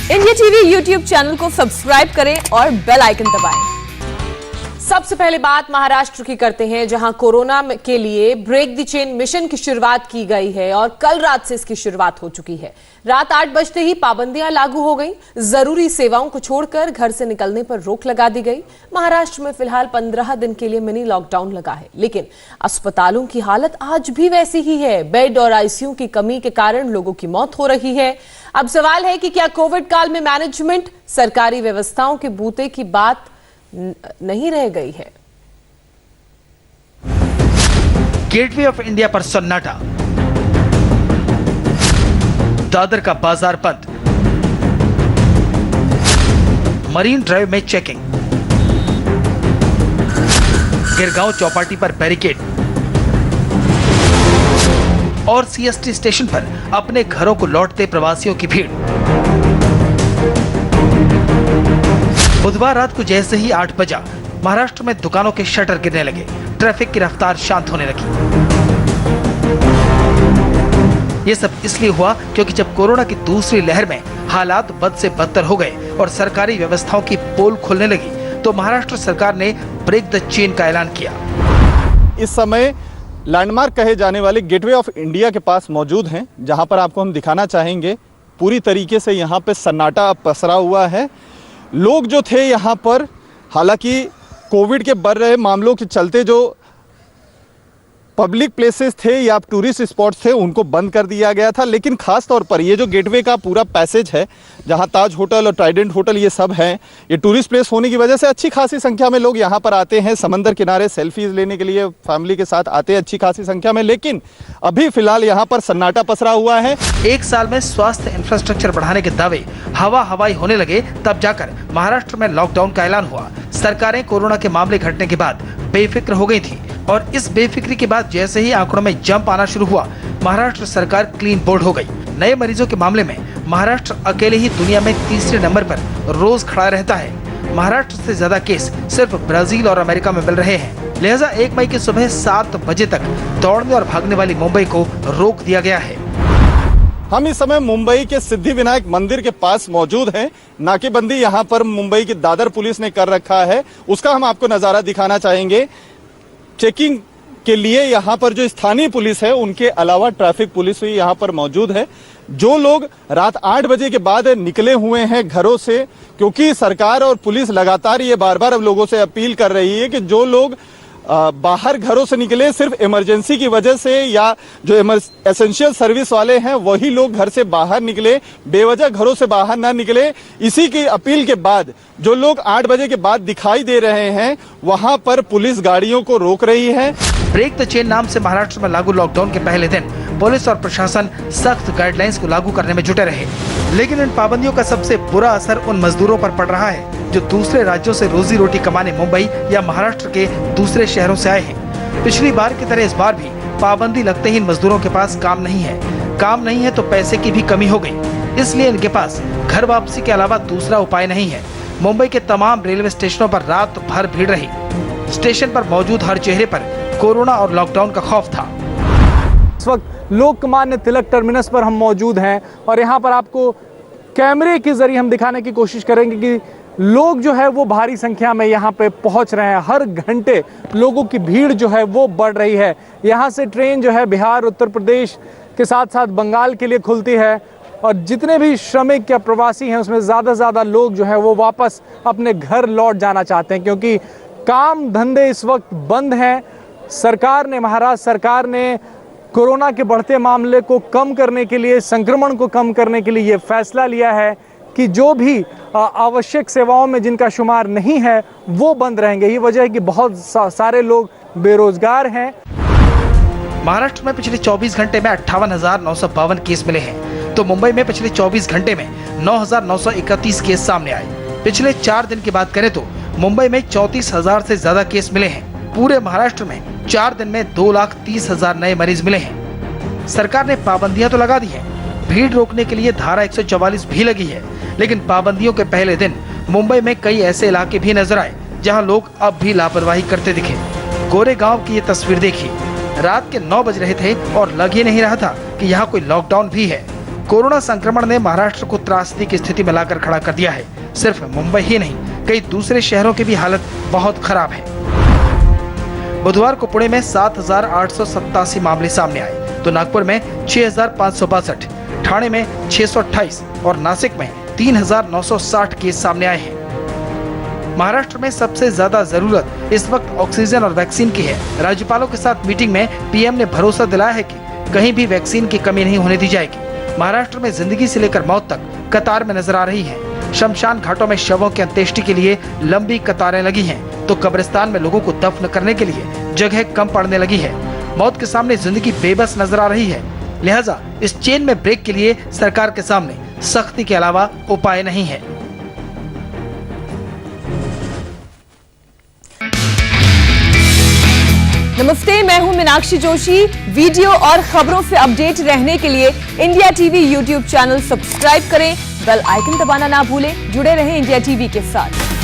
India TV YouTube channel को subscribe करें और बेल आइकन दबाएं। सबसे पहले बात महाराष्ट्र की करते हैं, जहां कोरोना के लिए ब्रेक द चेन मिशन की शुरुआत की गई है और कल रात से इसकी शुरुआत हो चुकी है। रात 8 बजते ही पाबंदियां लागू हो गई। जरूरी सेवाओं को छोड़कर घर से निकलने पर रोक लगा दी गई। महाराष्ट्र में फिलहाल 15 दिन के लिए मिनी लॉकडाउन लगा है, लेकिन अस्पतालों की हालत आज भी वैसी ही है। बेड और आईसीयू की कमी के कारण लोगों की मौत हो रही है। अब सवाल है कि क्या कोविड काल में मैनेजमेंट, सरकारी व्यवस्थाओं के बूते की बात नहीं रह गई है। गेटवे ऑफ इंडिया पर सन्नाटा, दादर का बाजार बंद, मरीन ड्राइव में चेकिंग, गिरगांव चौपाटी पर बैरिकेड और सीएसटी स्टेशन पर अपने घरों को लौटते प्रवासियों की भीड़। बुधवार रात को जैसे ही 8 बजा, महाराष्ट्र में दुकानों के शटर गिरने लगे, ट्रैफिक की रफ्तार शांत होने लगी। ये सब इसलिए हुआ क्योंकि जब कोरोना की दूसरी लहर में हालात बद से बदतर हो गए और सरकारी व्यवस्थाओं की पोल खुलने लगी, तो महाराष्ट्र सरकार ने ब्रेक द चेन का ऐलान किया। इस समय लैंडमार्क कहे जाने वाले गेटवे ऑफ इंडिया के पास मौजूद हैं, जहां पर आपको हम दिखाना चाहेंगे। पूरी तरीके से यहाँ पे सन्नाटा पसरा हुआ है। लोग जो थे यहाँ पर, हालांकि कोविड के बढ़ रहे मामलों के चलते जो पब्लिक प्लेसेस थे या टूरिस्ट स्पॉट्स थे उनको बंद कर दिया गया था, लेकिन खास तौर पर ये जो गेटवे का पूरा पैसेज है, जहाँ ताज होटल और ट्राइडेंट होटल ये सब हैं, ये टूरिस्ट प्लेस होने की वजह से अच्छी खासी संख्या में लोग यहाँ पर आते हैं। समंदर किनारे सेल्फीज लेने के लिए फैमिली के साथ आते हैं अच्छी खासी संख्या में, लेकिन अभी फिलहाल यहाँ पर सन्नाटा पसरा हुआ है। एक साल में स्वास्थ्य इंफ्रास्ट्रक्चर बढ़ाने के दावे हवाई होने लगे, तब जाकर महाराष्ट्र में लॉकडाउन का ऐलान हुआ। सरकारें कोरोना के मामले घटने के बाद बेफिक्र हो गई थी और इस बेफिक्री के बाद जैसे ही आंकड़ों में जंप आना शुरू हुआ, महाराष्ट्र सरकार क्लीन बोल्ड हो गई। नए मरीजों के मामले में महाराष्ट्र अकेले ही दुनिया में तीसरे नंबर पर रोज खड़ा रहता है। महाराष्ट्र से ज्यादा केस सिर्फ ब्राजील और अमेरिका में मिल रहे हैं। लिहाजा 1 मई की सुबह 7 बजे तक दौड़ने और भागने वाली मुंबई को रोक दिया गया है। हम इस समय मुंबई के सिद्धिविनायक मंदिर के पास मौजूद हैं। नाकेबंदी यहाँ पर मुंबई की दादर पुलिस ने कर रखा है, उसका हम आपको नजारा दिखाना चाहेंगे। चेकिंग के लिए यहाँ पर जो स्थानीय पुलिस है, उनके अलावा ट्रैफिक पुलिस भी यहाँ पर मौजूद है। जो लोग रात 8 बजे के बाद निकले हुए हैं घरों से, क्योंकि सरकार और पुलिस लगातार ये बार बार अब लोगों से अपील कर रही है कि जो लोग बाहर घरों से निकले सिर्फ इमरजेंसी की वजह से, या जो एसेंशियल सर्विस वाले हैं वही लोग घर से बाहर निकले, बेवजह घरों से बाहर ना निकले। इसी की अपील के बाद जो लोग 8 बजे के बाद दिखाई दे रहे हैं, वहां पर पुलिस गाड़ियों को रोक रही है। ब्रेक द चेन नाम से महाराष्ट्र में लागू लॉकडाउन के पहले दिन पुलिस और प्रशासन सख्त गाइडलाइंस को लागू करने में जुटे रहे, लेकिन इन पाबंदियों का सबसे बुरा असर उन मजदूरों पर पड़ रहा है जो दूसरे राज्यों से रोजी रोटी कमाने मुंबई या महाराष्ट्र के दूसरे शहरों से आए हैं। पिछली बार की तरह इस बार भी पाबंदी लगते ही इन मजदूरों के पास काम नहीं है। काम नहीं है तो पैसे की भी कमी हो गई, इसलिए इनके पास घर वापसी के अलावा दूसरा उपाय नहीं है। मुंबई के तमाम रेलवे स्टेशनों पर रात भर भीड़ रही। स्टेशन पर मौजूद हर चेहरे पर कोरोना और लॉकडाउन का खौफ था। इस वक्त लोकमान्य तिलक टर्मिनस पर हम मौजूद हैं और यहाँ पर आपको कैमरे के जरिए हम दिखाने की कोशिश करेंगे कि लोग जो है वो भारी संख्या में यहाँ पे पहुँच रहे हैं। हर घंटे लोगों की भीड़ जो है वो बढ़ रही है। यहाँ से ट्रेन जो है बिहार, उत्तर प्रदेश के साथ साथ बंगाल के लिए खुलती है और जितने भी श्रमिक या प्रवासी हैं उसमें ज़्यादा से ज़्यादा लोग जो है वो वापस अपने घर लौट जाना चाहते हैं, क्योंकि काम धंधे इस वक्त बंद हैं। सरकार ने, महाराष्ट्र सरकार ने कोरोना के बढ़ते मामले को कम करने के लिए, संक्रमण को कम करने के लिए ये फैसला लिया है कि जो भी आवश्यक सेवाओं में जिनका शुमार नहीं है वो बंद रहेंगे। ये वजह है कि बहुत सारे लोग बेरोजगार हैं। महाराष्ट्र में पिछले 24 घंटे में 58,952 केस मिले हैं, तो मुंबई में पिछले 24 घंटे में 9,931 केस सामने आए। पिछले 4 दिन की बात करें तो मुंबई में 34,000 से ज्यादा केस मिले हैं। पूरे महाराष्ट्र में 4 दिन में 2,30,000 नए मरीज मिले हैं। सरकार ने पाबंदियां तो लगा दी हैं, भीड़ रोकने के लिए धारा 144 भी लगी है, लेकिन पाबंदियों के पहले दिन मुंबई में कई ऐसे इलाके भी नजर आए जहां लोग अब भी लापरवाही करते दिखे। गोरेगांव की ये तस्वीर देखिए, रात के 9 बज रहे थे और लग ही नहीं रहा था कि यहाँ कोई लॉकडाउन भी है। कोरोना संक्रमण ने महाराष्ट्र को त्रासदी की स्थिति में लाकर खड़ा कर दिया है। सिर्फ मुंबई ही नहीं, कई दूसरे शहरों की भी हालत बहुत खराब है। बुधवार को पुणे में 7,887 मामले सामने आए, तो नागपुर में 6,562, ठाणे में 628 और नासिक में 3,960 केस सामने आए हैं। महाराष्ट्र में सबसे ज्यादा जरूरत इस वक्त ऑक्सीजन और वैक्सीन की है। राज्यपालों के साथ मीटिंग में पीएम ने भरोसा दिलाया है कि कहीं भी वैक्सीन की कमी नहीं होने दी जाएगी। महाराष्ट्र में जिंदगी से लेकर मौत तक कतार में नजर आ रही है। शमशान घाटों में शवों की अंत्येष्टि के लिए लंबी कतारें लगी हैं, तो कब्रिस्तान में लोगों को दफन करने के लिए जगह कम पड़ने लगी है। मौत के सामने जिंदगी बेबस नजर आ रही है। लिहाजा इस चेन में ब्रेक के लिए सरकार के सामने सख्ती के अलावा उपाय नहीं है। नमस्ते, मैं हूं मीनाक्षी जोशी। वीडियो और खबरों से अपडेट रहने के लिए India TV YouTube channel subscribe करें, बेल आइकन दबाना ना भूलें। जुड़े रहें इंडिया टीवी के साथ।